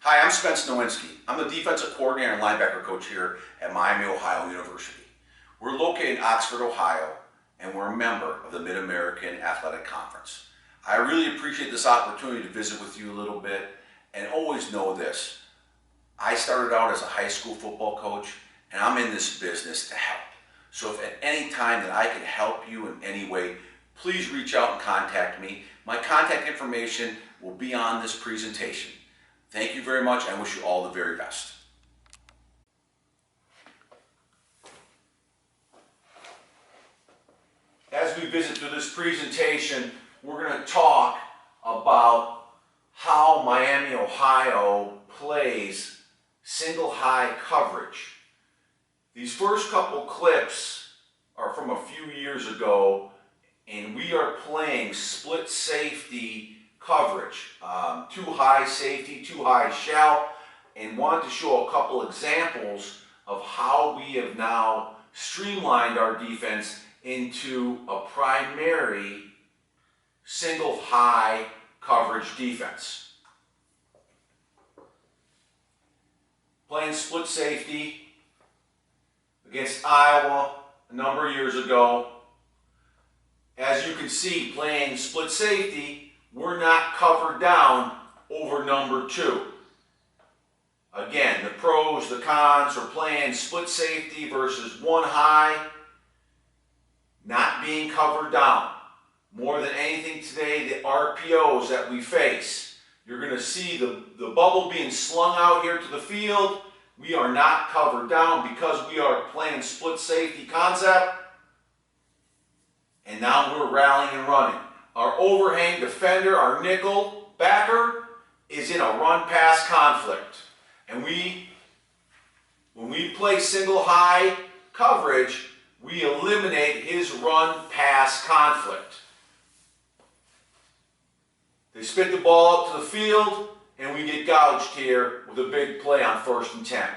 Hi, I'm Spence Nowinsky. I'm the defensive coordinator and linebacker coach here at Miami, Ohio University. We're located in Oxford, Ohio, and we're a member of the Mid-American Athletic Conference. I really appreciate this opportunity to visit with you a little bit, and always know this. I started out as a high school football coach, and I'm in this business to help. So if at any time that I can help you in any way, please reach out and contact me. My contact information will be on this presentation. Thank you very much. I wish you all the very best. As we visit through this presentation, we're going to talk about how Miami, Ohio plays single high coverage. These first couple clips are from a few years ago, and we are playing split safety coverage, two high safety, two high shell, and wanted to show a couple examples of how we have now streamlined our defense into a primary single high coverage defense. Playing split safety against Iowa a number of years ago. As you can see, playing split safety, we're not covered down over number 2. Again, the pros, the cons are playing split safety versus one high, not being covered down. More than anything today, the Rpos that we face, you're going to see the bubble being slung out here to the field. We are not covered down because we are playing split safety concept. And now we're rallying and running. Our overhang defender, our nickel backer, is in a run-pass conflict. And when we play single high coverage, we eliminate his run-pass conflict. They spit the ball up to the field, and we get gouged here with a big play on 1st and 10.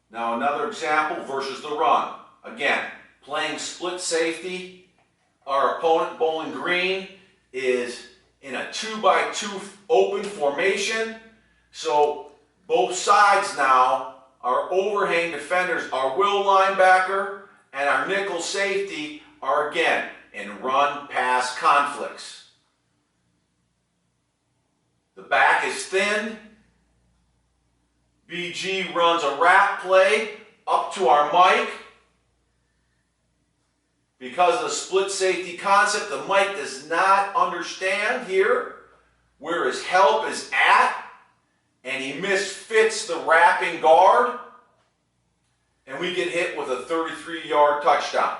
Now another example versus the run. Again, playing split safety. Our opponent, Bowling Green, is in a 2-by-2 open formation. So both sides now, our overhang defenders, our will linebacker and our nickel safety are again in run-pass conflicts. The back is thin. BG runs a wrap play up to our Mike. Because of the split safety concept, the Mike does not understand here where his help is at, and he misfits the wrapping guard, and we get hit with a 33-yard touchdown.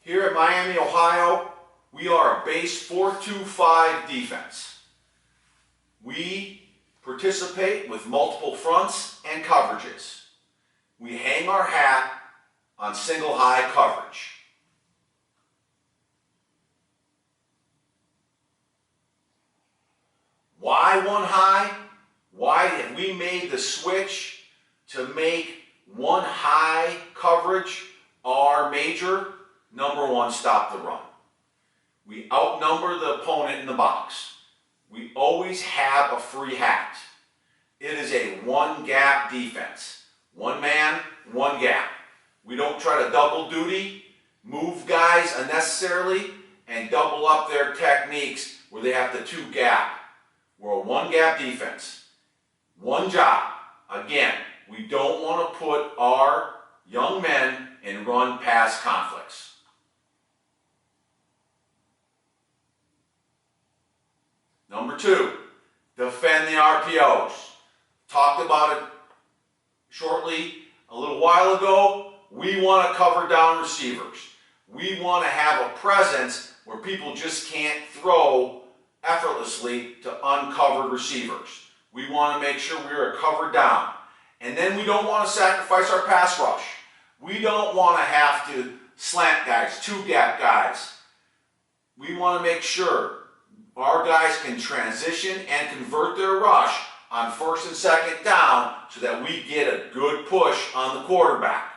Here at Miami, Ohio, we are a base 4-2-5 defense. We participate with multiple fronts and coverages. We hang our hat on single high coverage. Why one high? Why have we made the switch to make one high coverage our major? Number 1, stop the run. We outnumber the opponent in the box. We always have a free hat. It is a one-gap defense. One man, one gap. We don't try to double duty, move guys unnecessarily, and double up their techniques where they have the 2-gap. We're a one-gap defense. One job. Again, we don't want to put our young men in run-pass conflicts. Number 2, defend the RPOs. Talked about it shortly a little while ago. We want to cover down receivers. We want to have a presence where people just can't throw effortlessly to uncovered receivers. We want to make sure we are covered down. And then we don't want to sacrifice our pass rush. We don't want to have to slant guys, two-gap guys. We want to make sure our guys can transition and convert their rush on first and second down so that we get a good push on the quarterback.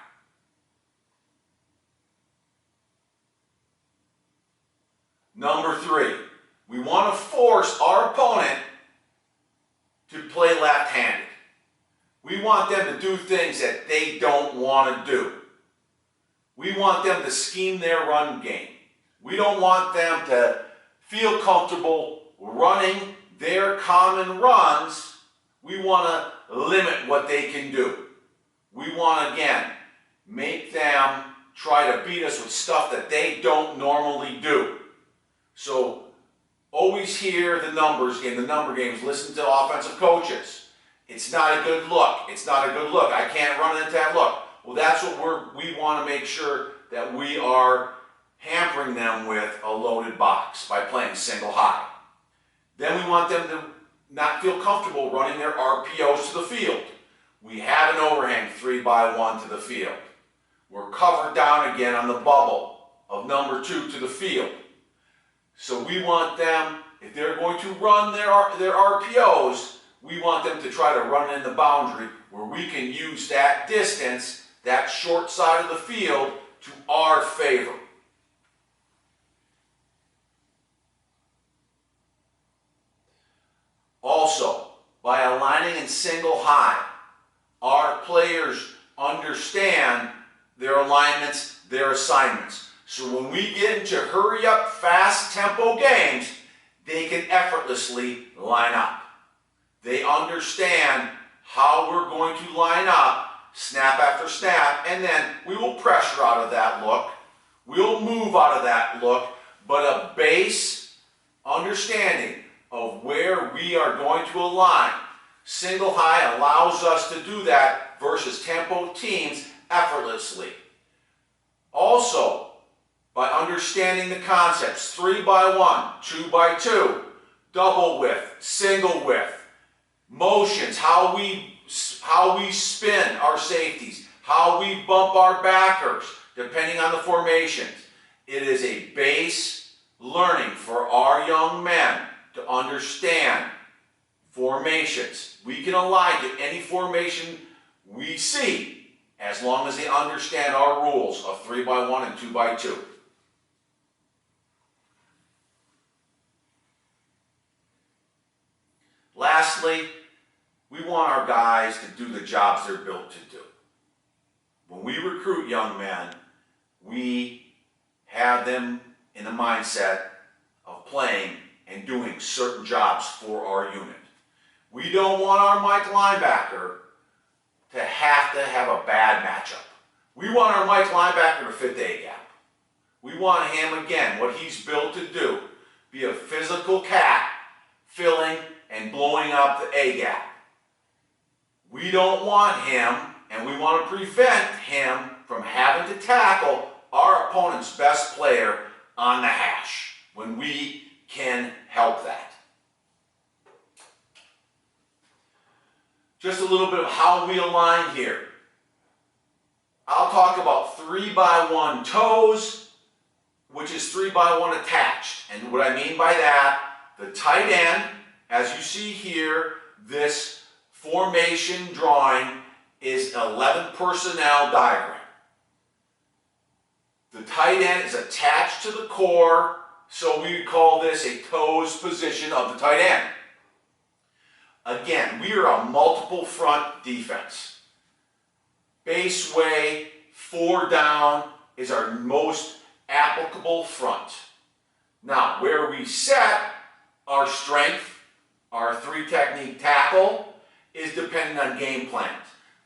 Number 3, we want to force our opponent to play left-handed. We want them to do things that they don't want to do. We want them to scheme their run game. We don't want them to feel comfortable running their common runs. We want to limit what they can do. We want to, again, make them try to beat us with stuff that they don't normally do. So always hear the numbers game, the number games, listen to offensive coaches. It's not a good look. It's not a good look. I can't run into that look. Well, that's what we want to make sure that we are hampering them with a loaded box by playing single high. Then we want them to not feel comfortable running their RPOs to the field. We have an overhang 3-by-1 to the field. We're covered down again on the bubble of number 2 to the field. So we want them, if they're going to run their RPOs, we want them to try to run in the boundary where we can use that distance, that short side of the field, to our favor. Also, by aligning in single high, our players understand their alignments, their assignments. So when we get into hurry up, fast tempo games, they can effortlessly line up. They understand how we're going to line up, snap after snap, and then we will pressure out of that look. We'll move out of that look, but a base understanding of where we are going to align. Single high allows us to do that versus tempo teams effortlessly. Also, by understanding the concepts, 3-by-1, 2-by-2, double width, single width, motions, how we spin our safeties, how we bump our backers, depending on the formations. It is a base learning for our young men to understand formations. We can align to any formation we see as long as they understand our rules of 3-by-1 and 2-by-2. Lastly, we want our guys to do the jobs they're built to do. When we recruit young men, we have them in the mindset of playing and doing certain jobs for our unit. We don't want our Mike linebacker to have a bad matchup. We want our Mike linebacker to fit the A-gap. We want him, again, what he's built to do, be a physical cat, filling and blowing up the A-gap. We don't want him, and we want to prevent him from having to tackle our opponent's best player on the hash when we can help that. Just a little bit of how we align here. I'll talk about 3-by-1 toes, which is 3-by-1 attached. And what I mean by that, the tight end, as you see here, this formation drawing is 11 personnel diagram. The tight end is attached to the core, so we call this a toes position of the tight end. Again, we are a multiple front defense. Base way, 4 down is our most applicable front. Now, where we set our strength, our 3-technique tackle, is dependent on game plans.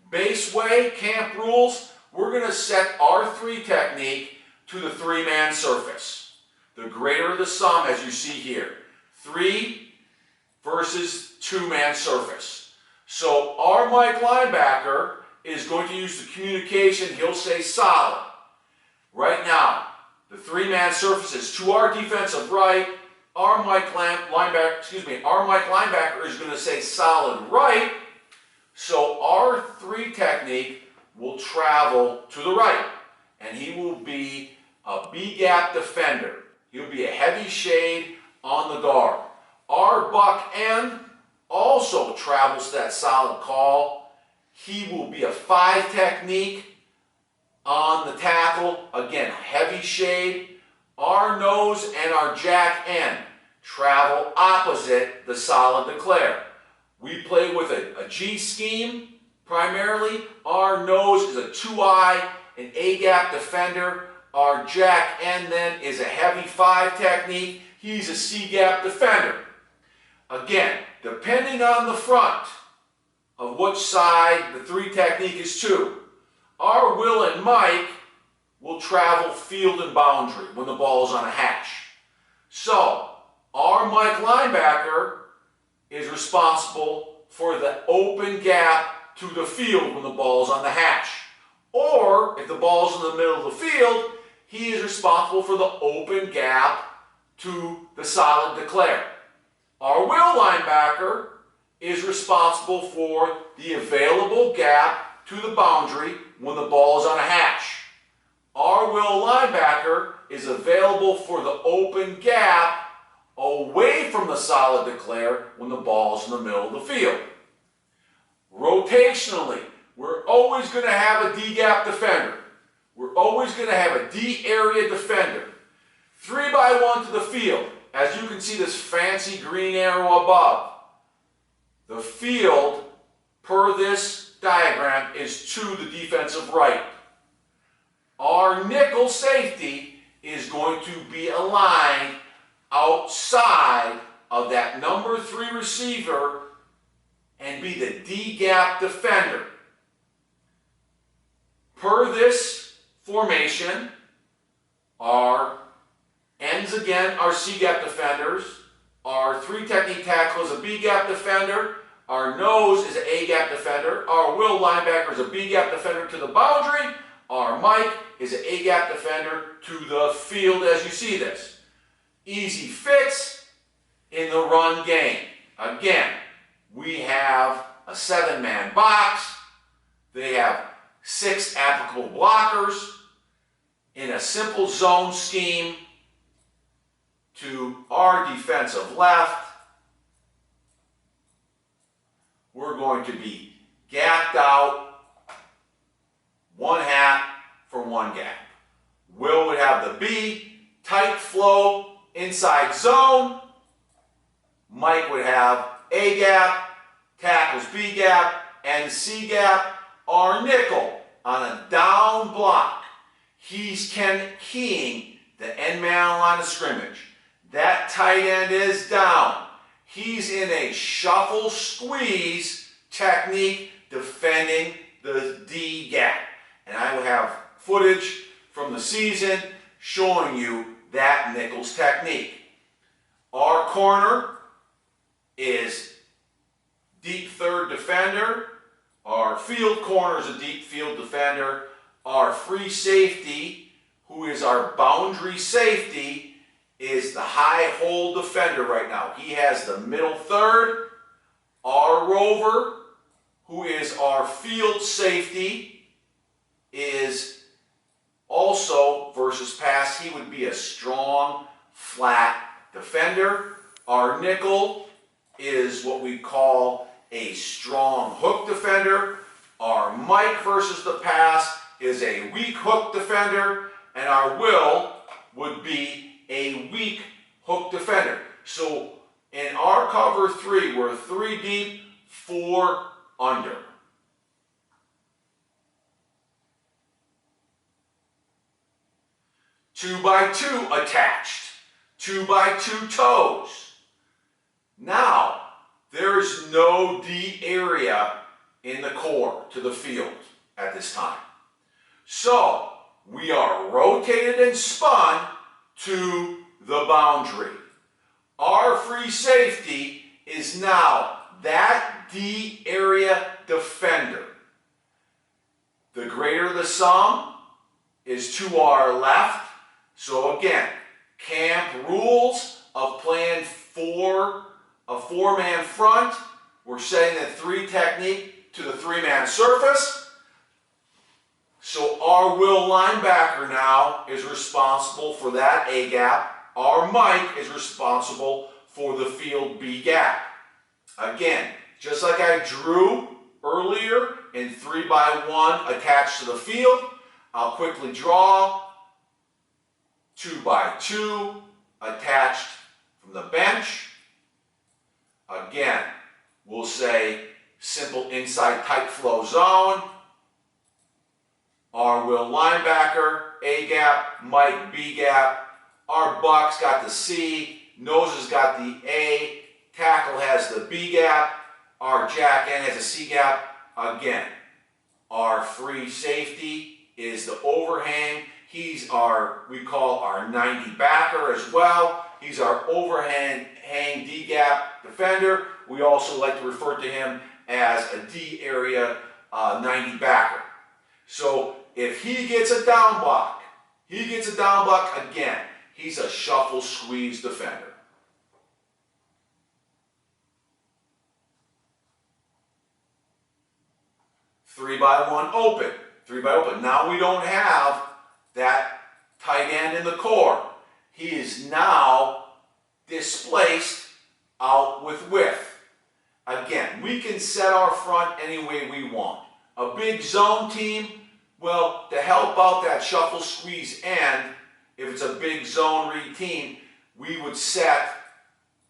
Base way, camp rules, we're going to set our 3-technique to the 3-man surface. The greater the sum, as you see here. 3 versus two-man surface. So our Mike linebacker is going to use the communication. He'll say solid. Right now, the three-man surface is to our defensive right. Our Mike linebacker is going to say solid right. So our three technique will travel to the right, and he will be a B-gap defender. He'll be a heavy shade on the guard. Our buck end also travels to that solid call. He will be a 5 technique on the tackle. Again, heavy shade. Our nose and our jack end travel opposite the solid declare. We play with a G scheme primarily. Our nose is a 2-eye, an A-gap defender. Our jack end then is a heavy 5 technique. He's a C-gap defender. Again, depending on the front of which side the 3 technique is to, our Will and Mike will travel field and boundary when the ball is on a hash. So, our Mike linebacker is responsible for the open gap to the field when the ball is on the hash. Or, if the ball is in the middle of the field, he is responsible for the open gap to the solid declare. Our Will linebacker is responsible for the available gap to the boundary when the ball is on a hash. Our Will linebacker is available for the open gap away from the solid declare when the ball is in the middle of the field. Rotationally, we're always going to have a D-gap defender. We're always going to have a D-area defender. 3x1 to the field. As you can see this fancy green arrow above. The field, per this diagram, is to the defensive right. Our nickel safety is going to be aligned outside of that number 3 receiver and be the D-gap defender. Per this formation, our ends again are C-gap defenders. Our 3 technique tackle is a B-gap defender. Our nose is an A-gap defender. Our Will linebacker is a B-gap defender to the boundary. Our Mike is an A-gap defender to the field as you see this. Easy fits in the run game. Again, we have a 7-man box. They have 6 applicable blockers in a simple zone scheme to our defensive left. We're going to be gapped out, 1 hat for 1 gap. Will would have the B, tight flow, inside zone. Mike would have A gap, tackles B gap, and C gap. Our nickel on a down block. He's keying the end man on the line of scrimmage. That tight end is down. He's in a shuffle squeeze technique defending the D gap. And I will have footage from the season showing you that nickel's technique. Our corner is deep third defender. Our field corner is a deep field defender. Our free safety, who is our boundary safety, is the high hole defender right now. He has the middle third. Our rover, who is our field safety, is also, versus pass, he would be a strong, flat defender. Our nickel is what we call a strong hook defender. Our Mike versus the pass is a weak hook defender. And our Will would be a weak hook defender. So in our cover 3, we're 3 deep, 4 under. Two by two attached. 2x2 toes. Now, there is no D area in the core to the field at this time. So, we are rotated and spun to the boundary. Our free safety is now that D area defender. The greater the sum is to our left. So again, camp rules of playing a four-man front. We're setting the 3 technique to the 3-man surface. So our will linebacker now is responsible for that A gap. Our Mike is responsible for the field B gap. Again, just like I drew earlier in 3x1 attached to the field, I'll quickly draw 2x2 attached from the bench. Again, we'll say simple inside tight flow zone. Our will linebacker, A gap, Mike, B gap. Our Buck's got the C, nose has got the A, tackle has the B gap, our jack end has a C gap. Again, our free safety is the overhang. He's we call our 90 backer as well. He's our overhang D gap defender. We also like to refer to him as a D area 90 backer. So if he gets a down block, again, he's a shuffle squeeze defender. 3x1 open. 3x open. Now we don't have that tight end in the core. He is now displaced out with width. Again, we can set our front any way we want. A big zone team, well, to help out that shuffle squeeze end, if it's a big zone read team, we would set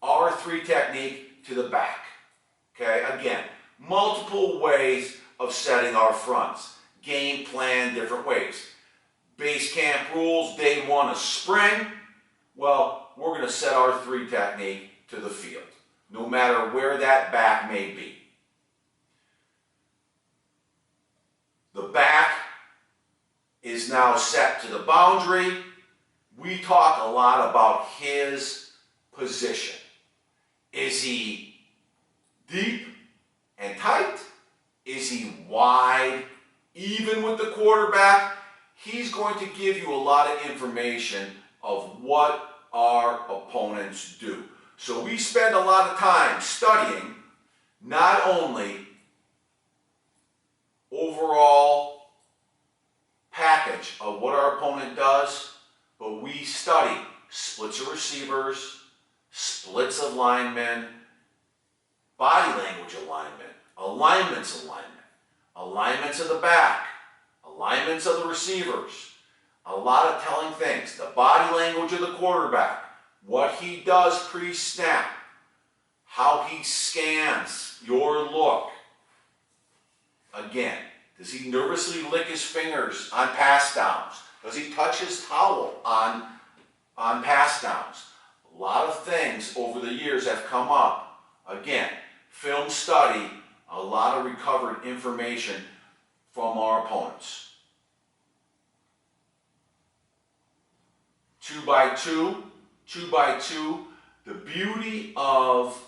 our 3 technique to the back. Okay, again, multiple ways of setting our fronts. Game plan different ways. Base camp rules, day 1 of spring. Well, we're going to set our 3 technique to the field, no matter where that back may be. The back is now set to the boundary. We talk a lot about his position. Is he deep and tight? Is he wide, even with the quarterback? He's going to give you a lot of information of what our opponents do. So we spend a lot of time studying not only overall package of what our opponent does, but we study splits of receivers, splits of linemen, body language alignment, alignments alignment, alignments of the back, alignments of the receivers, a lot of telling things. The body language of the quarterback, what he does pre-snap, how he scans your look. Again, does he nervously lick his fingers on pass downs? Does he touch his towel on pass downs? A lot of things over the years have come up. Again, film study, a lot of recovered information from our opponents. 2x2, 2x2, the beauty of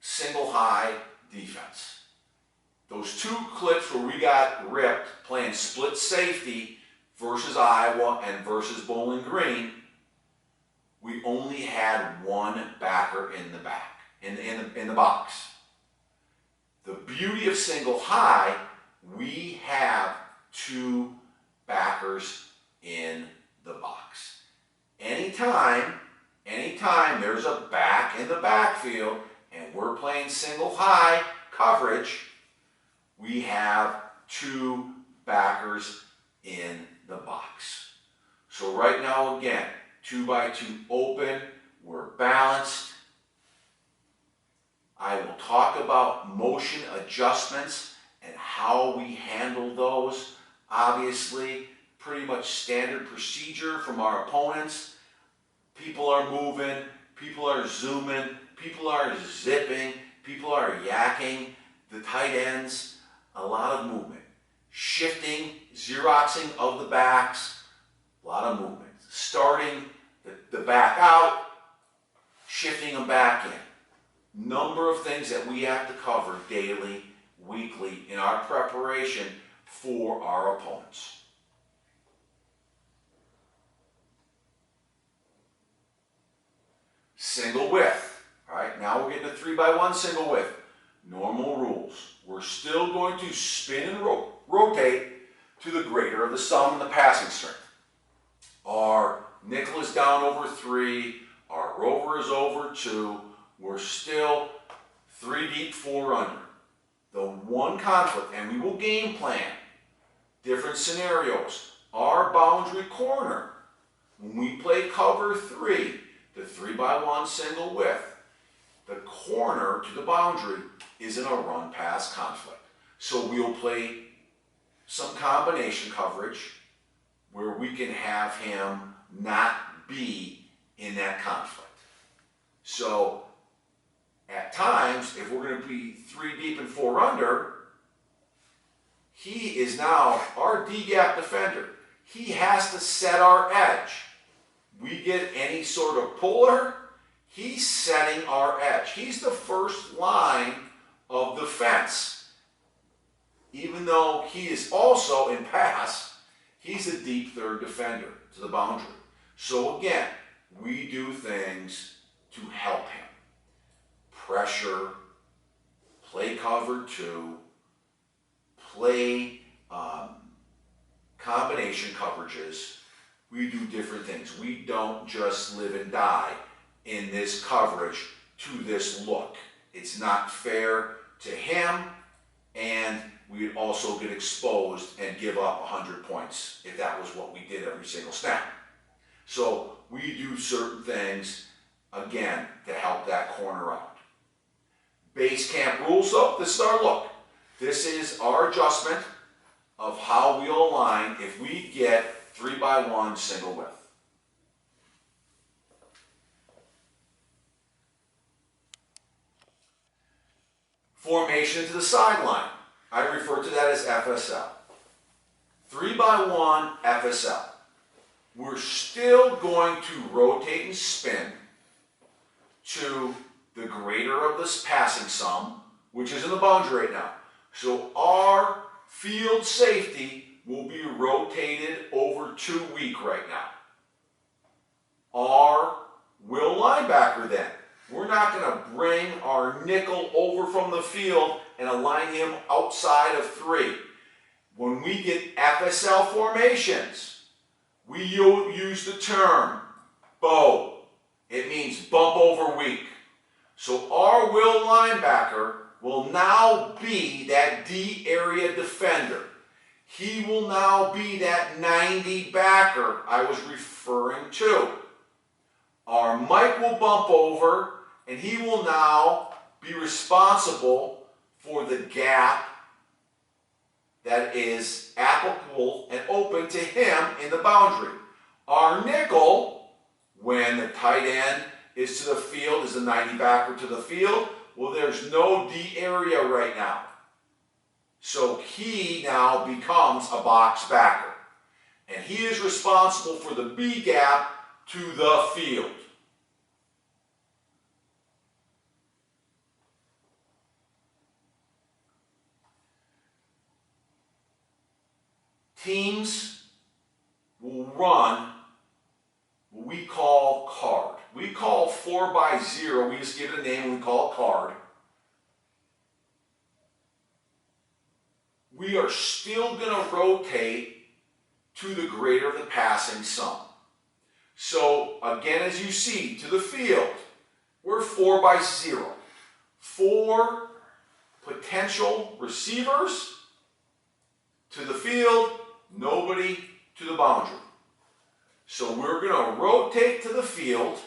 single high defense. Those 2 clips where we got ripped playing split safety versus Iowa and versus Bowling Green, we only had 1 backer in the back, in the box. The beauty of single high, we have 2 backers in the box. Anytime there's a back in the backfield and we're playing single high coverage, we have 2 backers in the box. So right now, again, 2x2 open, we're balanced. I will talk about motion adjustments and how we handle those. Obviously, pretty much standard procedure from our opponents. People are moving, people are zooming, people are zipping, people are yakking, the tight ends, a lot of movement. Shifting, xeroxing of the backs, a lot of movement. Starting the back out, shifting them back in. number of things that we have to cover daily, weekly in our preparation for our opponents. Single width. All right, now we're getting a 3x1 single width. Normal rules. We're still going to spin and rotate to the greater of the sum and the passing strength. Our nickel is down over 3. Our rover is over 2. We're still 3 deep, 4 under. The one conflict, and we will game plan different scenarios. Our boundary corner, when we play cover 3, the 3x1 single width, the corner to the boundary is in a run-pass conflict. So we'll play some combination coverage where we can have him not be in that conflict. So at times, if we're going to be 3 deep and 4 under, he is now our D-gap defender. He has to set our edge. We get any sort of puller, he's setting our edge. He's the first line of defense. Even though he is also in pass, he's a deep third defender to the boundary. So again, we do things to help him. Pressure, play cover 2, play combination coverages. We do different things. We don't just live and die in this coverage to this look. It's not fair to him, and we'd also get exposed and give up 100 points if that was what we did every single snap. So we do certain things, again, to help that corner out. Base camp rules, though, this is our look. This is our adjustment of how we align if we get 3x1 single width. Formation to the sideline. I refer to that as FSL. 3x1 FSL. We're still going to rotate and spin to the greater of this passing sum, which is in the boundary right now. So our field safety will be rotated over 2 weak right now. Our will linebacker then, we're not going to bring our nickel over from the field and align him outside of 3. When we get FSL formations, we use the term bow. It means bump over weak. So our will linebacker will now be that D area defender. He will now be that 90 backer I was referring to. Our Mike will bump over, and he will now be responsible for the gap that is applicable and open to him in the boundary. Our nickel, when the tight end is to the field, is the 90 backer to the field. Well, there's no D area right now. So he now becomes a box backer. And he is responsible for the B gap to the field. Teams will run what we call card. We call 4x0, we just give it a name and we call it card. We are still going to rotate to the greater of the passing sum. So again, as you see, to the field, we're 4x0. 4 potential receivers to the field, nobody to the boundary. So we're going to rotate to the field.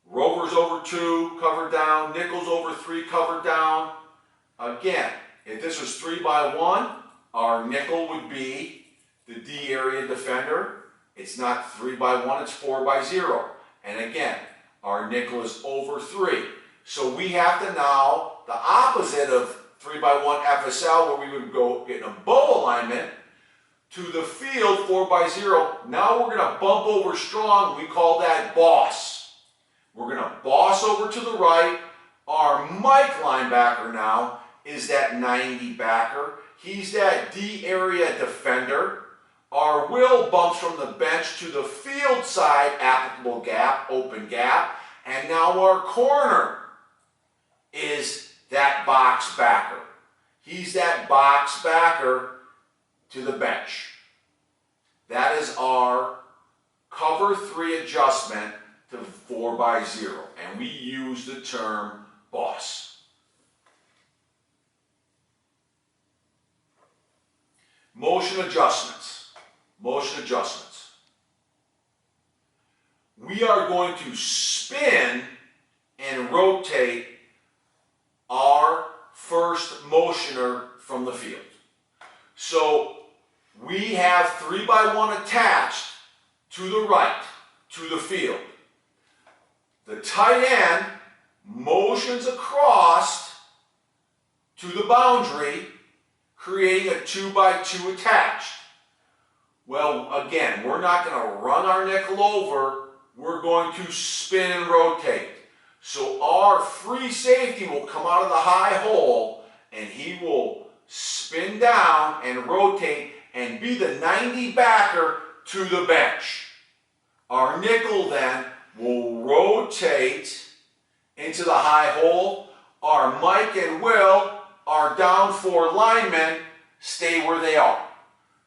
Rover's over 2, covered down. Nickel's over 3, covered down. Again, if this was 3x1, our nickel would be the D area defender. It's not 3x1, it's 4x0. And again, our nickel is over 3. So we have to now, the opposite of 3x1 FSL, where we would go get a bow alignment, to the field 4x0. Now we're going to bump over strong. We call that boss. We're going to boss over to the right. Our Mike linebacker now is that 90 backer. He's that D area defender. Our Will bumps from the bench to the field side applicable gap, open gap. And now our corner is that box backer. He's that box backer to the bench. That is our cover 3 adjustment to 4x0. And we use the term boss. Motion adjustments. Motion adjustments. We are going to spin and rotate our first motioner from the field. So we have 3x1 attached to the right, to the field. The tight end motions across to the boundary, creating a 2x2 attached. Well, again, we're not going to run our nickel over. We're going to spin and rotate. So our free safety will come out of the high hole, and he will spin down and rotate and be the 90 backer to the bench. Our nickel then will rotate into the high hole. Our Mike and Will, our down 4 linemen, stay where they are.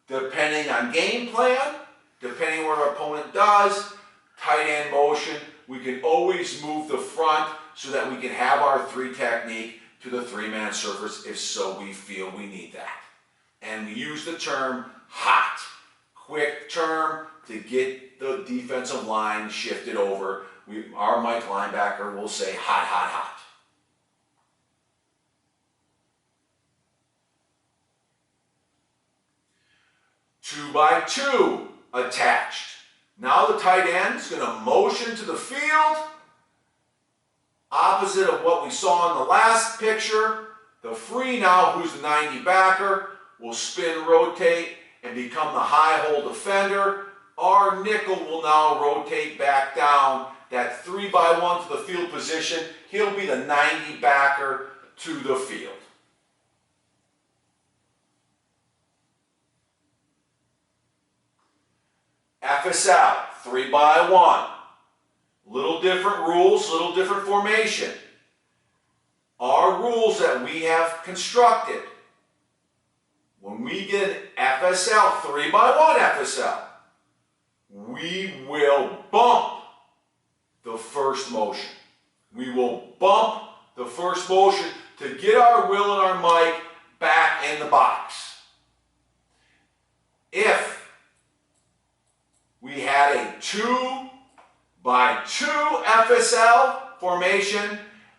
Depending on game plan, depending on what our opponent does, tight end motion, we can always move the front so that we can have our 3 technique to the 3-man surface if so we feel we need that. And we use the term hot, quick term to get the defensive line shifted over. Our Mike linebacker will say hot, hot, hot. Two by two attached. Now the tight end is going to motion to the field. Opposite of what we saw in the last picture. The free now, who's the 90 backer, will spin, rotate, and become the high hole defender. Our nickel will now rotate back down that 3x1 to the field position. He'll be the 90 backer to the field. FSL, 3x1. Little different rules, little different formation. Our rules that we have constructed. When we get an FSL, 3x1 FSL, we will bump the first motion. We will bump the first motion to get our Will and our Mike back in the box. If we had a 2x2 FSL formation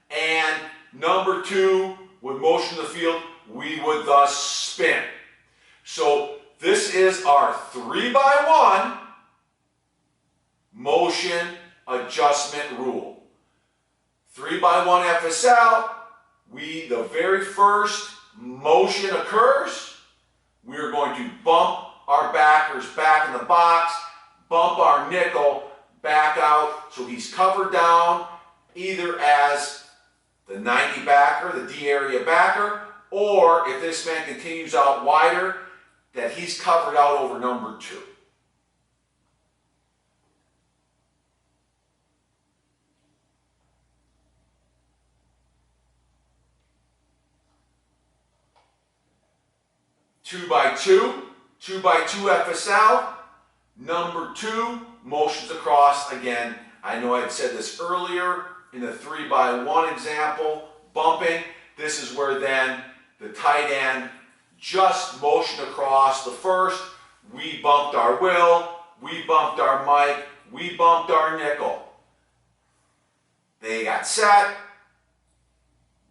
and number 2 would motion the field, we would thus spin. So this is our 3x1 motion adjustment rule. 3x1 FSL, the very first motion occurs, we are going to bump our backers back in the box, bump our nickel back out so he's covered down either as the 90 backer, the D area backer, or if this man continues out wider, that he's covered out over number 2. Two by two FSL. Number 2 motions across again. I know I had said this earlier in the 3x1 example, bumping. This is where then the tight end just motioned across the first. We bumped our Will, we bumped our Mike, we bumped our nickel. They got set.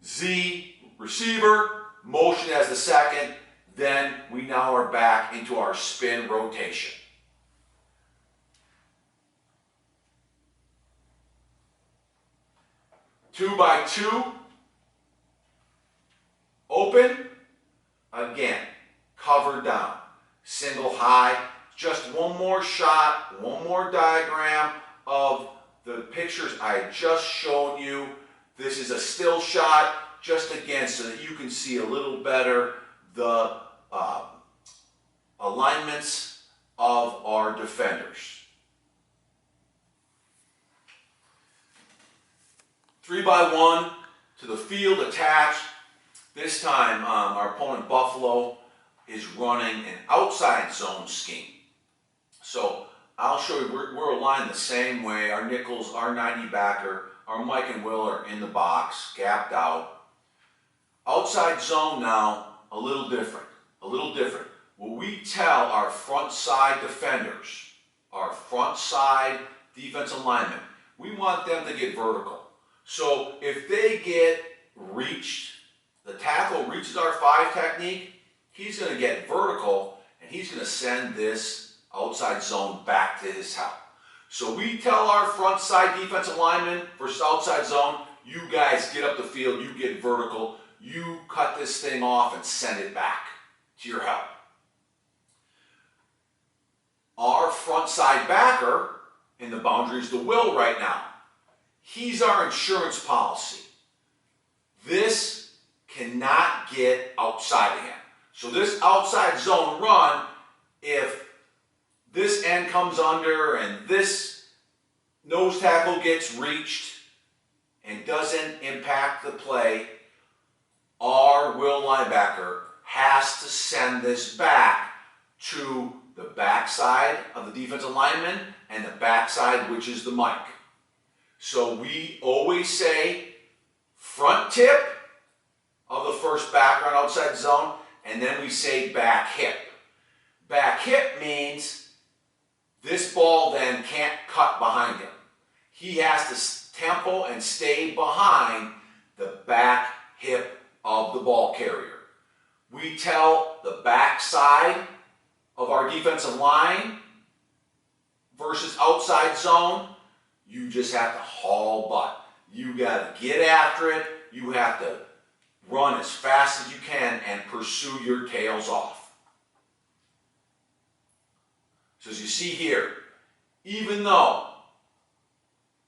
Z, receiver, motion as the second. Then we now are back into our spin rotation. Two by two, open, again, cover down, single high, just one more shot, one more diagram of the pictures I had just shown you. This is a still shot, just again so that you can see a little better the alignments of our defenders. 3x1 to the field attached. This time our opponent Buffalo is running an outside zone scheme. So I'll show you, we're aligned the same way. Our nickels, our 90 backer, our Mike and Will are in the box, gapped out. Outside zone now, a little different, a little different. What we tell our front side defenders, our front side defensive linemen, we want them to get vertical. So if they get reached, the tackle reaches our 5 technique, he's going to get vertical and he's going to send this outside zone back to his help. So we tell our front side defensive linemen versus outside zone, you guys get up the field, you get vertical, you cut this thing off and send it back to your help. Our front side backer in the boundary is the Will right now. He's our insurance policy. This cannot get outside of him. So this outside zone run, if this end comes under and this nose tackle gets reached and doesn't impact the play, our Will linebacker has to send this back to the backside of the defensive lineman and the backside, which is the Mike. So we always say front tip of the first backer on outside zone, and then we say back hip. Back hip means this ball then can't cut behind him. He has to tempo and stay behind the back hip of the ball carrier. We tell the backside of our defensive line versus outside zone, you just have to haul butt. You got to get after it. You have to run as fast as you can and pursue your tails off. So as you see here, even though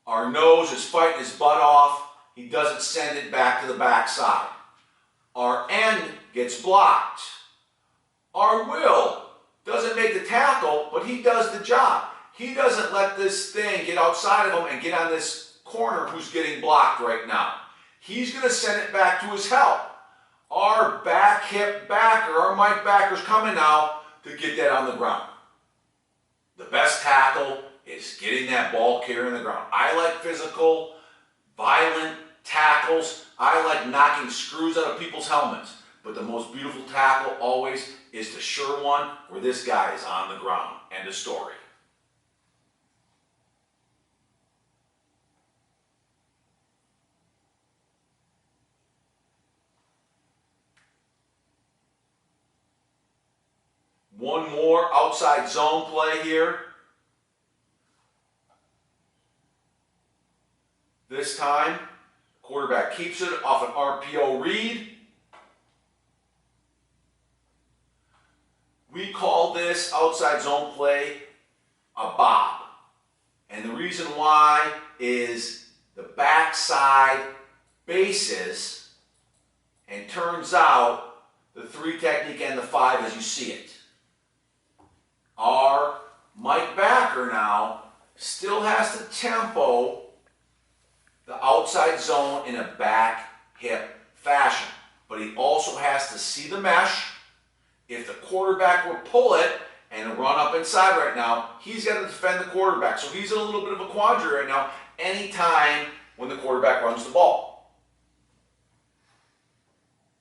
our nose is fighting his butt off, he doesn't send it back to the backside. Our end gets blocked. Our Will doesn't make the tackle, but he does the job. He doesn't let this thing get outside of him and get on this corner who's getting blocked right now. He's going to send it back to his help. Our back hip backer, our Mike backer's coming now to get that on the ground. The best tackle is getting that ball carrier on the ground. I like physical, violent tackles. I like knocking screws out of people's helmets. But the most beautiful tackle always is the sure one where this guy is on the ground. End of story. One more outside zone play here. This time, quarterback keeps it off an RPO read. We call this outside zone play a bob. And the reason why is the backside bases and turns out the 3 technique and the 5 as you see it. Our Mike backer now still has to tempo the outside zone in a back hip fashion. But he also has to see the mesh. If the quarterback will pull it and run up inside right now, he's got to defend the quarterback. So he's in a little bit of a quandary right now anytime when the quarterback runs the ball.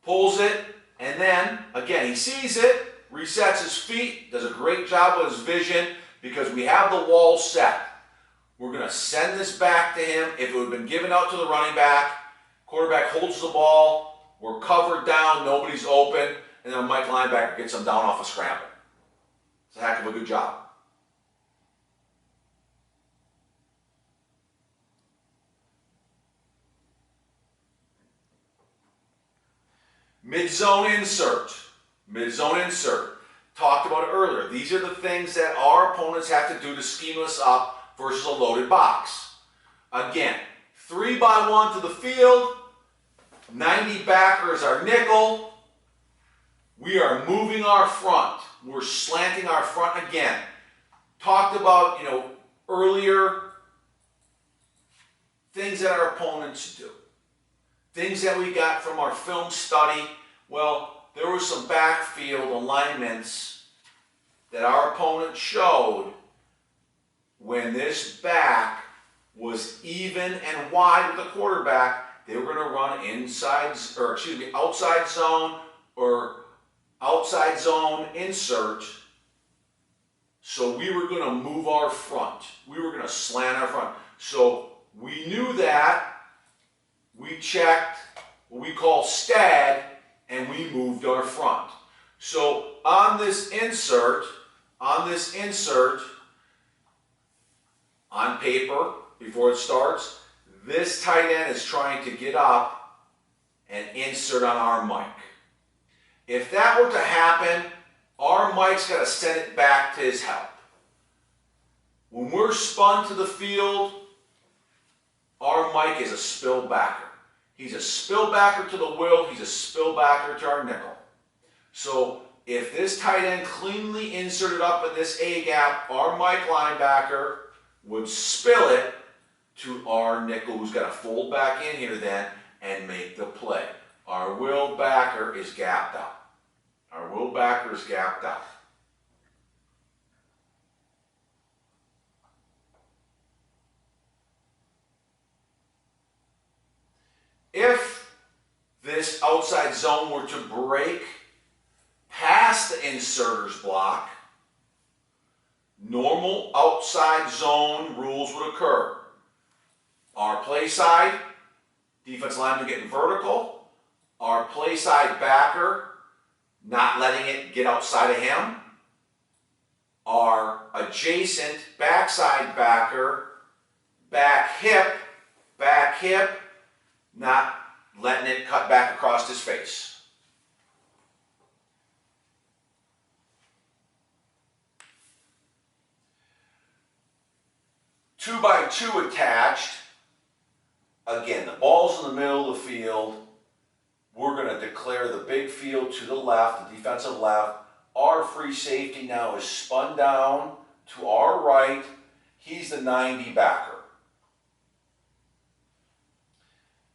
Pulls it, and then, again, he sees it, resets his feet, does a great job with his vision because we have the wall set. We're going to send this back to him. If it would have been given out to the running back, quarterback holds the ball, we're covered down, nobody's open, and then Mike linebacker gets him down off a scramble. It's a heck of a good job. Mid-zone insert. Mid-zone insert. Talked about it earlier. These are the things that our opponents have to do to scheme us up versus a loaded box. Again, 3x1 to the field, 90 backer is our nickel. We are moving our front. We're slanting our front again. Talked about, earlier, things that our opponents do. Things that we got from our film study. Well, there were some backfield alignments that our opponent showed when this back was even and wide with the quarterback. They were going to run outside zone or outside zone insert. So we were going to move our front. We were going to slant our front. So we knew that. We checked what we call stag, and we moved our front. So on this insert, on paper, before it starts, this tight end is trying to get up and insert on our mic. If that were to happen, our mic's got to send it back to his help. When we're spun to the field, our mic is a spill backer. He's a spill backer to the will, he's a spill backer to our nickel. So if this tight end cleanly inserted up in this A gap, our mic linebacker would spill it to our nickel, who's got to fold back in here then and make the play. Our will backer is gapped out. Our will backer is gapped out. If this outside zone were to break past the inserter's block, normal outside zone rules would occur. Our play side, defense lineman getting vertical. Our play side backer, not letting it get outside of him. Our adjacent backside backer, back hip, not letting it cut back across his face. Two by two attached. Again, the ball's in the middle of the field. We're going to declare the big field to the left, the defensive left. Our free safety now is spun down to our right. He's the 90 backer.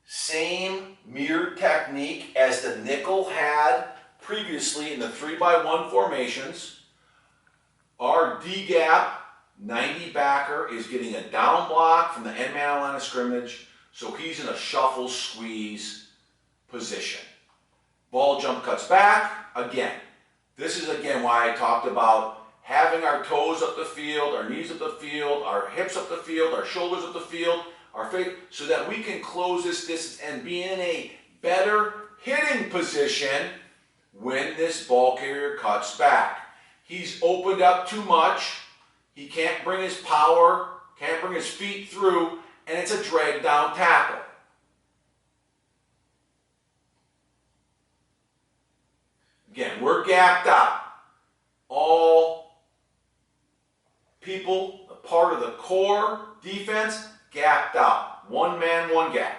Same mirrored technique as the nickel had previously in the 3x1 formations. Our D-gap 90 backer is getting a down block from the end man line of scrimmage, so he's in a shuffle squeeze position. Ball jump cuts back. Again, this is again why I talked about having our toes up the field, our knees up the field, our hips up the field, our shoulders up the field, our face, so that we can close this distance and be in a better hitting position when this ball carrier cuts back. He's opened up too much. He can't bring his power, can't bring his feet through, and it's a drag down tackle. Again, we're gapped out. All people, a part of the core defense, gapped out. One man, one gap.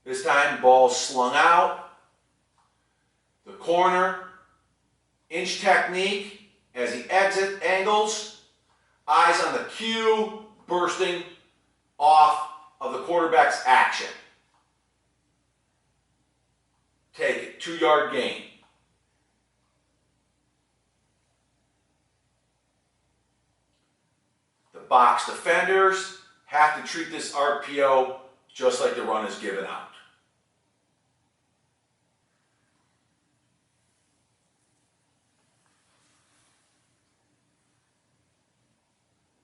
This time, ball slung out. The corner, inch technique as he exit angles. Eyes on the cue, bursting off of the quarterback's action. Take it, 2-yard gain. The box defenders have to treat this RPO just like the run is given out.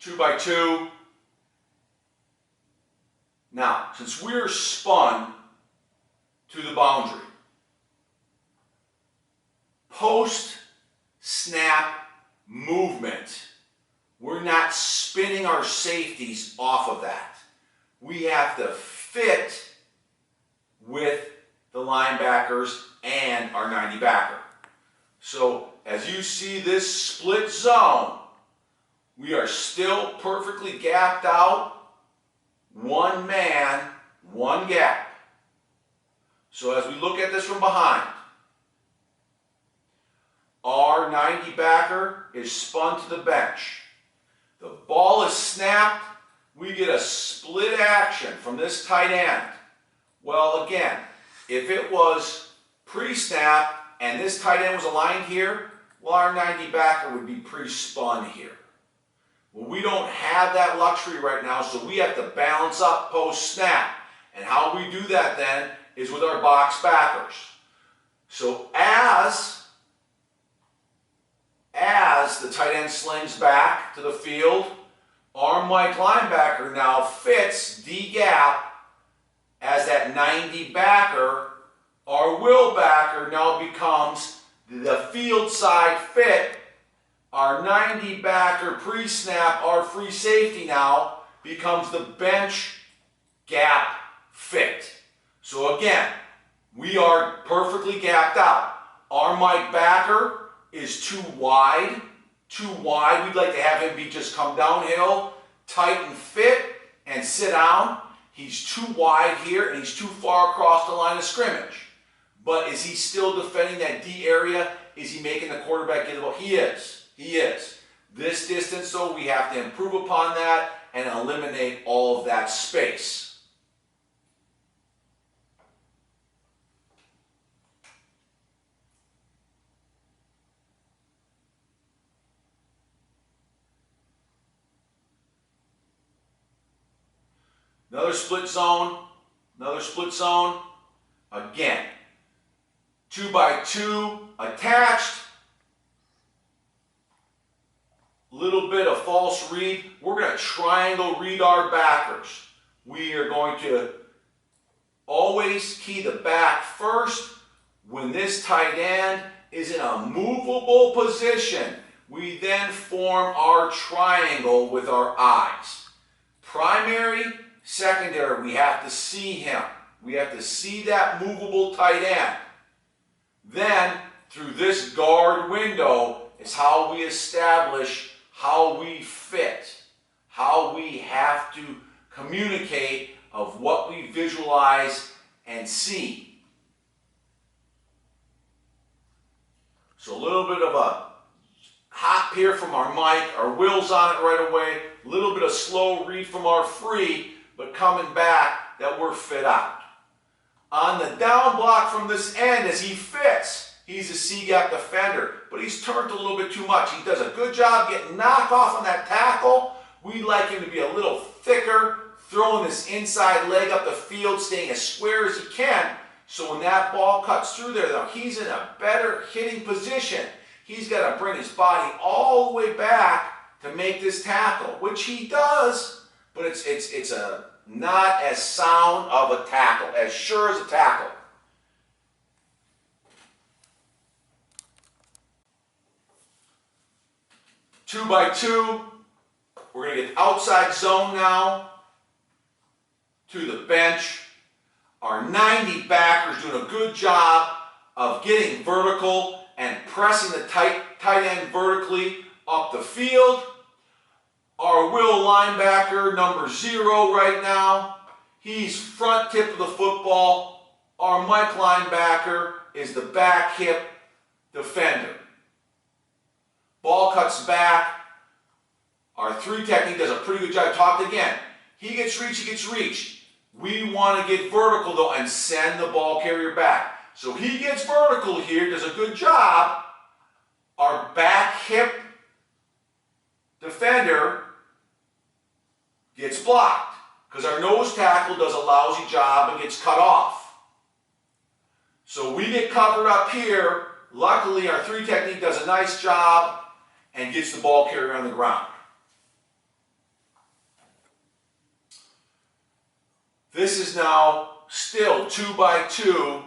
2x2. Now, since we're spun to the boundary, post-snap movement, we're not spinning our safeties off of that. We have to fit with the linebackers, and our 90 backer. So as you see this split zone, we are still perfectly gapped out, one man, one gap. So as we look at this from behind, our 90 backer is spun to the bench. The ball is snapped. We get a split action from this tight end. Well, again, if it was pre-snap and this tight end was aligned here, well, our 90 backer would be pre-spun here. Well, we don't have that luxury right now, so we have to balance up post-snap. And how we do that then is with our box backers. So as the tight end slings back to the field, our Mike linebacker now fits D-gap as that 90 backer. Our will backer now becomes the field side fit. Our 90 backer pre-snap, our free safety now becomes the bench gap fit. So again, we are perfectly gapped out. Our Mike backer is too wide. We'd like to have him be just come downhill, tight and fit, and sit down. He's too wide here, and he's too far across the line of scrimmage. But is he still defending that D area? Is he making the quarterback get the ball? He is. He is. This distance, though, we have to improve upon that and eliminate all of that space. Another split zone, another split zone. Again, 2x2 attached. Little bit of false read. We're going to triangle read our backers. We are going to always key the back first. When this tight end is in a movable position, we then form our triangle with our eyes. Primary, secondary, we have to see him. We have to see that movable tight end. Then, through this guard window, is how we establish how we fit, how we have to communicate of what we visualize and see. So a little bit of a hop here from our mic, our will's on it right away, a little bit of slow read from our free, but coming back that we're fit out. On the down block from this end, as he fits, he's a C-gap defender, but he's turned a little bit too much. He does a good job getting knocked off on that tackle. We'd like him to be a little thicker, throwing this inside leg up the field, staying as square as he can, so when that ball cuts through there, though, he's in a better hitting position. He's got to bring his body all the way back to make this tackle, which he does, but it's a not as sound of a tackle, as sure as a tackle. Two by two, we're going to get outside zone now to the bench. Our 90 backers doing a good job of getting vertical and pressing the tight end vertically up the field. Our will linebacker, number 0 right now, he's front tip of the football. Our Mike linebacker is the back hip defender. Ball cuts back. Our 3 technique does a pretty good job. Talked again. He gets reached. We want to get vertical though and send the ball carrier back. So he gets vertical here, does a good job. Our back hip defender gets blocked because our nose tackle does a lousy job and gets cut off. So we get covered up here. Luckily, our 3 technique does a nice job and gets the ball carrier on the ground. This is now still 2 by 2,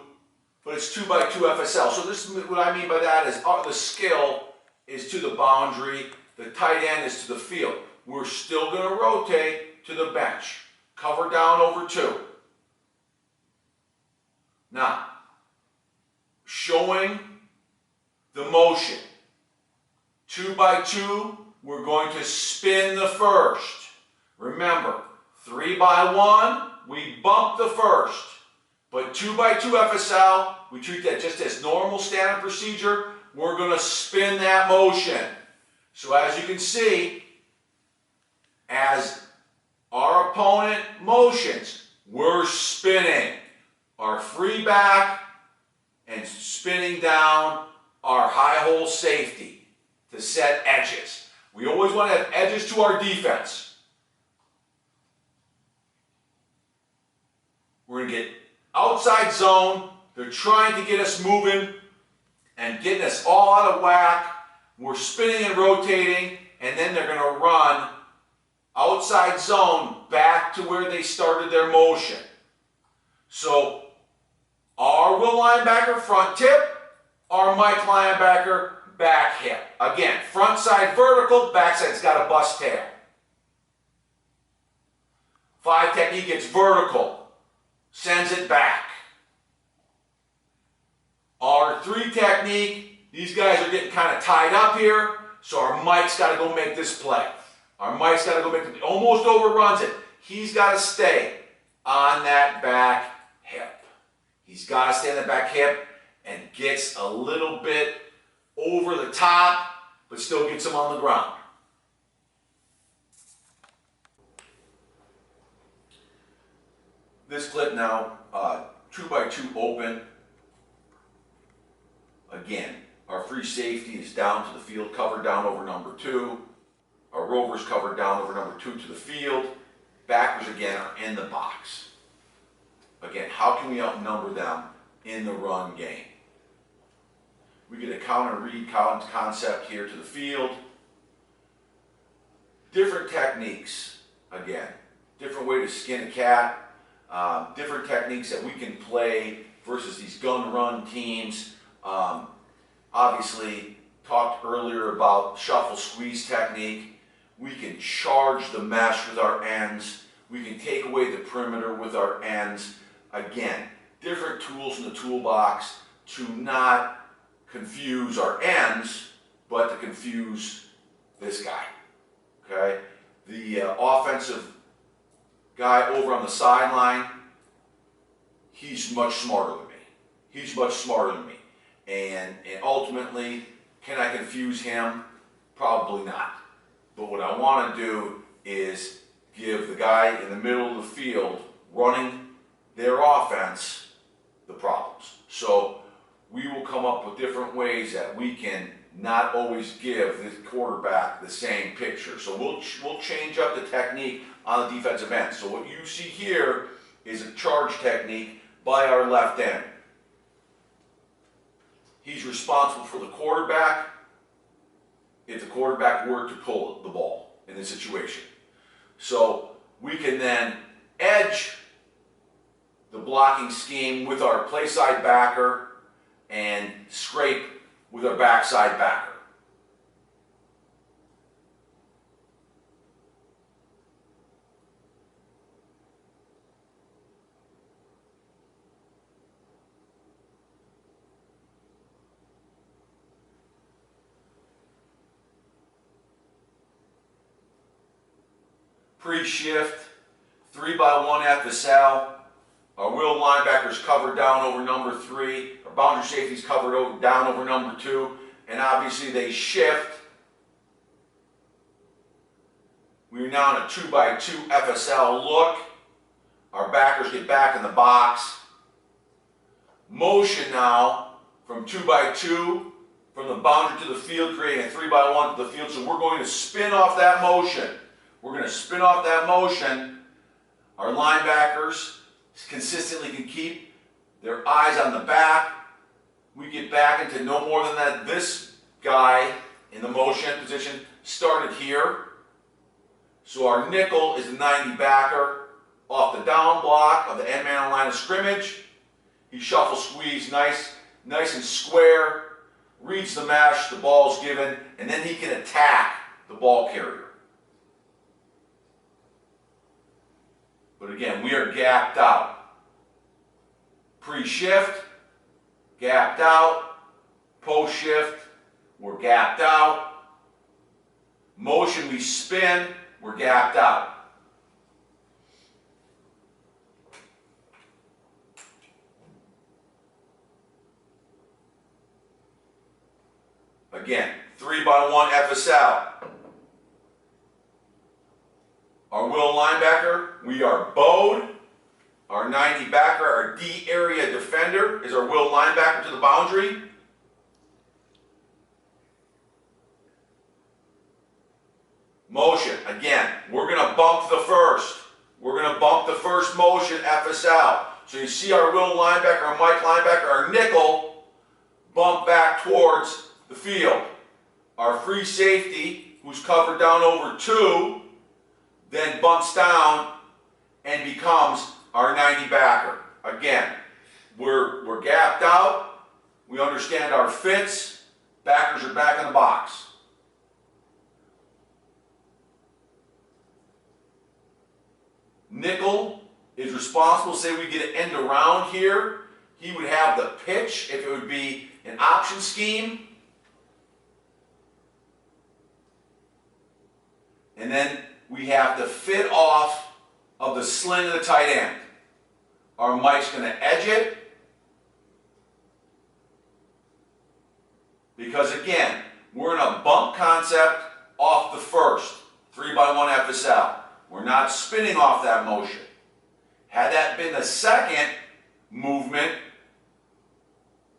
but it's 2 by 2 FSL. So this is what I mean by that is the skill is to the boundary, the tight end is to the field. We're still going to rotate to the bench. Cover down over 2. Now, showing the motion. 2 by 2, we're going to spin the first. Remember, 3 by 1, we bump the first. But 2 by 2 FSL, we treat that just as normal standard procedure. We're going to spin that motion. So as you can see, as our opponent motions, we're spinning our free back and spinning down our high hole safety to set edges. We always want to have edges to our defense. We're going to get outside zone. They're trying to get us moving and getting us all out of whack. We're spinning and rotating, and then they're going to run outside zone back to where they started their motion. So our will linebacker front tip, our Mike linebacker back hip. Again, front side vertical, back side's got a bust tail. 5 technique gets vertical, sends it back. Our 3 technique, these guys are getting kind of tied up here, so our Mike's got to go make this play. Our Mike's got to go make it, almost overruns it. He's got to stay on that back hip. He's got to stay on that back hip and gets a little bit over the top, but still gets him on the ground. This clip now, 2 by 2 open. Again, our free safety is down to the field, covered down over number 2. Our rovers covered down over number 2 to the field. Backers, again, are in the box. Again, how can we outnumber them in the run game? We get a counter read concept here to the field. Different techniques, again. Different way to skin a cat. Different techniques that we can play versus these gun run teams. Obviously, talked earlier about shuffle squeeze technique. We can charge the mesh with our ends. We can take away the perimeter with our ends. Again, different tools in the toolbox to not confuse our ends, but to confuse this guy. Okay? The offensive guy over on the sideline, he's much smarter than me. He's much smarter than me. And ultimately, can I confuse him? Probably not. But what I want to do is give the guy in the middle of the field running their offense the problems. So we will come up with different ways that we can not always give the quarterback the same picture. So we'll change up the technique on the defensive end. So what you see here is a charge technique by our left end. He's responsible for the quarterback if the quarterback were to pull the ball in this situation. So we can then edge the blocking scheme with our play side backer and scrape with our backside backer. Pre-shift, 3 by 1 FSL. Our will linebackers covered down over number 3. Our boundary safeties covered down over number 2. And obviously they shift. We're now in a 2 by 2 FSL look. Our backers get back in the box. Motion now from 2 by 2 from the boundary to the field, creating a 3 by 1 to the field. So we're going to spin off that motion. We're going to spin off that motion. Our linebackers consistently can keep their eyes on the back. We get back into no more than that. This guy in the motion position started here. So our nickel is the 90 backer off the down block of the end man line of scrimmage. He shuffle squeeze nice and square, reads the mesh, the ball's given, and then he can attack the ball carrier. But again, we are gapped out. Pre-shift, gapped out. Post shift, we're gapped out. Motion, we spin, we're gapped out. Again, 3x1 FSL. Our will linebacker, we are bowed. Our 90 backer, our D area defender, is our will linebacker to the boundary. Motion, again, we're going to bump the first. We're going to bump the first motion, FSL. So you see our will linebacker, our Mike linebacker, our nickel bump back towards the field. Our free safety, who's covered down over 2, then bumps down and becomes our 90 backer. Again, we're gapped out. We understand our fits. Backers are back in the box. Nickel is responsible. Say we get an end around here. He would have the pitch if it would be an option scheme. And then we have the fit off of the sling of the tight end. Our Mike's going to edge it. Because again, we're in a bump concept off the first. 3x1 FSL. We're not spinning off that motion. Had that been the second movement,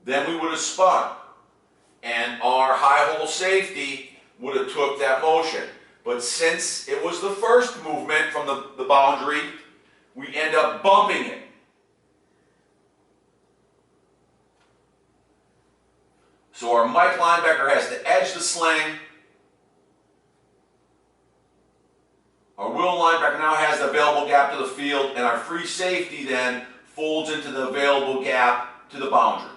then we would have spun. And our high hole safety would have took that motion. But since it was the first movement from the boundary, we end up bumping it. So our Mike linebacker has to edge the sling. Our will linebacker now has the available gap to the field, and our free safety then folds into the available gap to the boundary.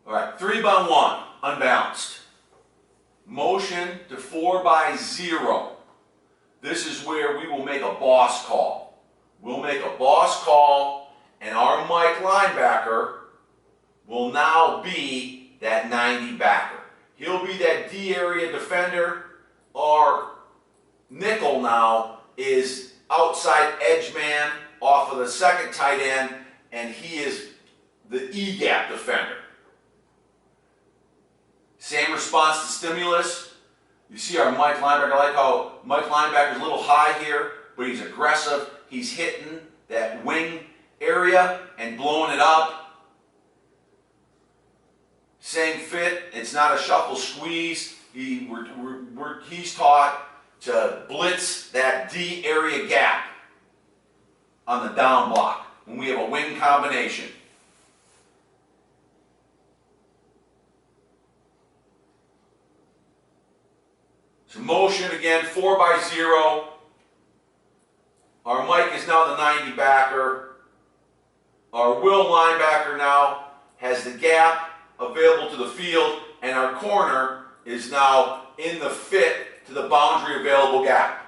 All right, 3x1, unbalanced. Motion to 4x0. This is where we will make a boss call. We'll make a boss call, and our Mike linebacker will now be that 90 backer. He'll be that D area defender. Our nickel now is outside edge man off of the second tight end, and he is the E gap defender. Same response to stimulus. You see our Mike linebacker. I like how Mike linebacker is a little high here, but he's aggressive. He's hitting that wing area and blowing it up. Same fit. It's not a shuffle squeeze. He's taught to blitz that D area gap on the down block when we have a wing combination. So motion again, 4x0. Our Mike is now the 90 backer. Our will linebacker now has the gap available to the field, and our corner is now in the fit to the boundary available gap.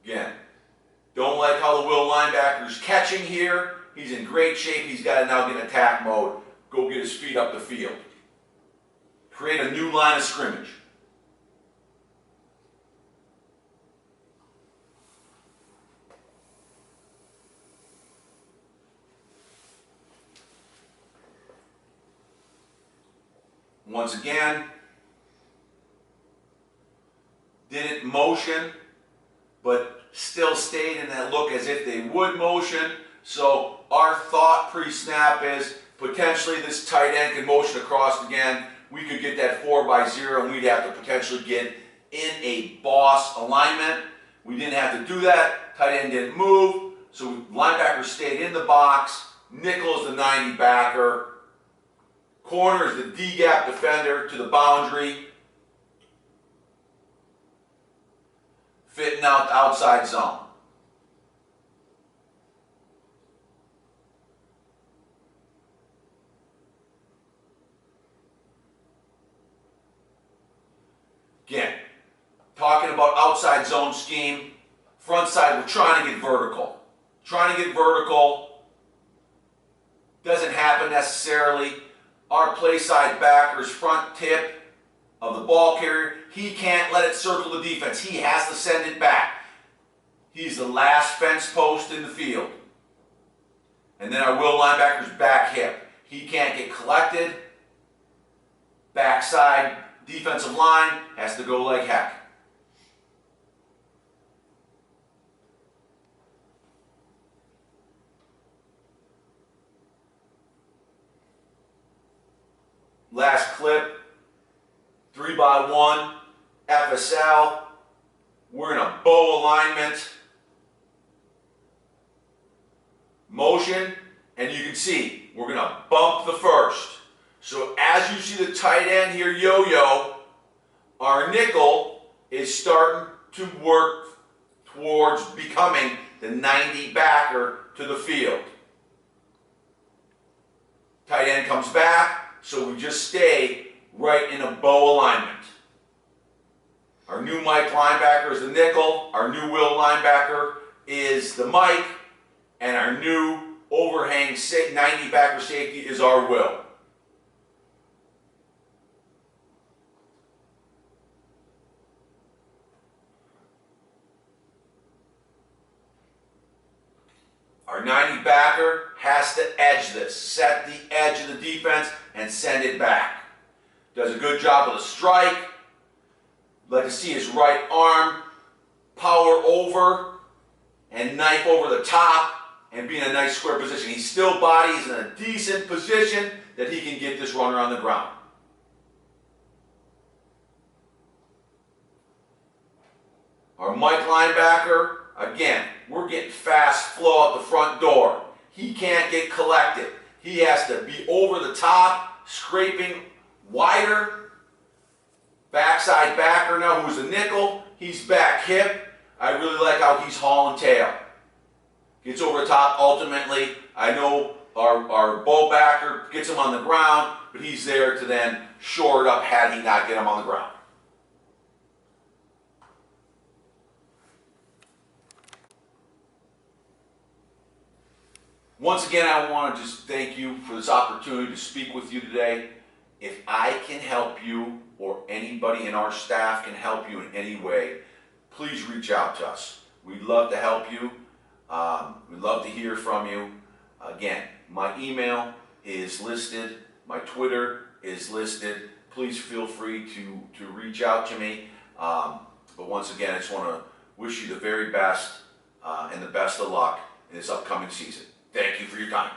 Again, don't like how the will linebacker's catching here. He's in great shape. He's got to now get in attack mode. Go get his feet up the field. Create a new line of scrimmage. Once again, didn't motion, but still stayed in that look as if they would motion. So our thought pre-snap is potentially this tight end can motion across again. We could get that 4x0 and we'd have to potentially get in a boss alignment. We didn't have to do that. Tight end didn't move. So linebacker stayed in the box. nickel is the 90 backer, corner is the D-gap defender to the boundary, fitting out the outside zone. Again, talking about outside zone scheme, front side, we're trying to get vertical. Trying to get vertical doesn't happen necessarily. Our play side backer's front tip of the ball carrier, he can't let it circle the defense. He has to send it back. He's the last fence post in the field. And then our will linebacker's back hip. He can't get collected. Backside defensive line has to go like heck. Last clip, 3x1, FSL. We're in a bow alignment. Motion, and you can see, we're going to bump the first. So as you see the tight end here yo-yo, our nickel is starting to work towards becoming the 90 backer to the field. Tight end comes back. So we just stay right in a bow alignment. Our new Mike linebacker is the nickel. Our new will linebacker is the Mike. And our new overhang 90 backer safety is our will. Our 90 backer has to edge this, set the edge of the defense and send it back. Does a good job with a strike. Like to see his right arm power over and knife over the top and be in a nice square position. He still bodies in a decent position that he can get this runner on the ground. Our Mike linebacker, again, we're getting fast flow out the front door. He can't get collected. He has to be over the top, scraping wider. Backside backer now, who's a nickel. He's back hip. I really like how he's hauling tail. Gets over the top ultimately. I know our bow backer gets him on the ground, but he's there to then shore it up had he not get him on the ground. Once again, I want to just thank you for this opportunity to speak with you today. If I can help you or anybody in our staff can help you in any way, please reach out to us. We'd love to help you. We'd love to hear from you. Again, my email is listed. My Twitter is listed. Please feel free to reach out to me. But once again, I just want to wish you the very best and the best of luck in this upcoming season. Thank you for your time.